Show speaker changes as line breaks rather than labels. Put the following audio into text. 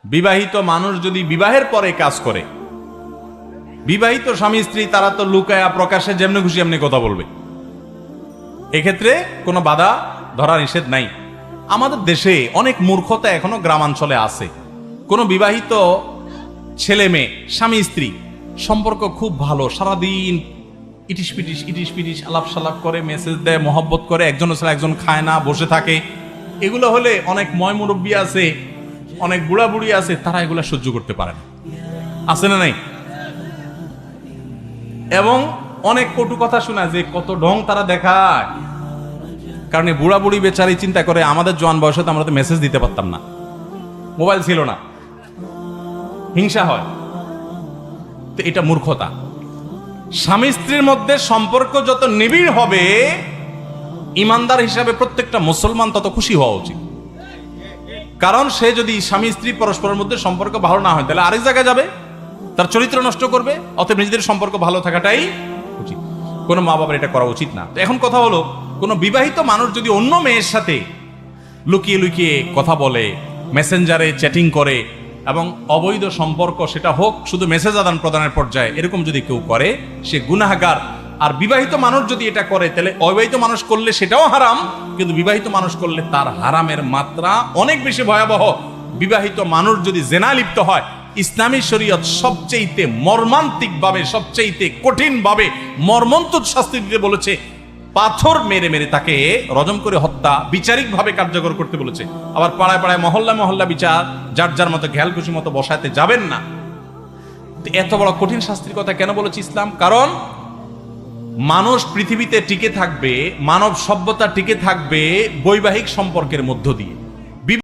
বিবাহিত মানুষ যদি বিবাহের পরে কাজ করে, বিবাহিত স্বামী স্ত্রী তারা তো লুকায়া প্রকাশ্যে যেমনি খুশি এমনি কথা বলবে, এক্ষেত্রে কোনো বাধা ধরা নিষেধ নাই। আমাদের দেশে অনেক মূর্খতা এখনো গ্রামাঞ্চলে আছে। কোনো বিবাহিত ছেলে মেয়ে স্বামী স্ত্রী সম্পর্ক খুব ভালো, সারাদিন ইটিস পিটিস আলাপ সালাপ করে, মেসেজ দেয়, মহব্বত করে, একজনের ছাড়া একজন খায় না, বসে থাকে। এগুলো হলে অনেক ময় মুরব্বী আছে, অনেক বুড়া বুড়ি আছে, তারা এগুলা সহ্য করতে পারে না, আছে না নাই? এবং অনেক কটু কথা শোনা যে কত ঢং তারা দেখায়। কারণ এই বুড়া বুড়ি বেচারি চিন্তা করে আমাদের জোয়ান বয়সে তো আমরা তো মেসেজ দিতে পারতাম না, মোবাইল ছিল না, হিংসা হয়। তো এটা মূর্খতা। স্বামী স্ত্রীর মধ্যে সম্পর্ক যত নিবিড় হবে, ইমানদার হিসাবে প্রত্যেকটা মুসলমান তত খুশি হওয়া উচিত। কারণ সে যদি স্বামী স্ত্রী পরস্পরের মধ্যে সম্পর্ক ভালো না হয়, তাহলে আরেক জায়গায় যাবে, তার চরিত্র নষ্ট করবে। অতএব নিজেদের সম্পর্ক ভালো থাকাটাই উচিত। কোনো মা বাবার এটা করা উচিত না। তো এখন কথা হলো, কোনো বিবাহিত মানুষ যদি অন্য মেয়ের সাথে লুকিয়ে লুকিয়ে কথা বলে, মেসেঞ্জারে চ্যাটিং করে, এবং অবৈধ সম্পর্ক, সেটা হোক শুধু মেসেজ আদান প্রদানের পর্যায়ে, এরকম যদি কেউ করে, সে গুনাহগার। আর বিবাহিত মানুষ যদি এটা করে, তাহলে অবিবাহিত মানুষ করলে সেটাও হারাম, কিন্তু বিবাহিত মানুষ করলে তার হারামের মাত্রা অনেক বেশি ভয়াবহ। বিবাহিত মানুষ যদি জেনা লিপ্ত হয়, ইসলামী শরীয়ত সবচেয়ে মর্মান্তিক ভাবে, সবচেয়ে কঠিন ভাবে মর্মন্তুদ শাস্তি দিতে বলেছে। পাথর মেরে মেরে তাকে রজম করে হত্যা বিচারিক ভাবে কার্যকর করতে বলেছে। আবার পাড়ায় পাড়ায় মহল্লা মহল্লা বিচার যার যার মতো ঘ্যাল খুশি মতো বসাতে যাবেন না। এত বড় কঠিন শাস্তির কথা কেন বলেছে ইসলাম? কারণ মানুষ পৃথিবীতে টিকে থাকবে, মানব সভ্যতা টিকে থাকবে বৈবাহিক সম্পর্কের মধ্য দিয়ে।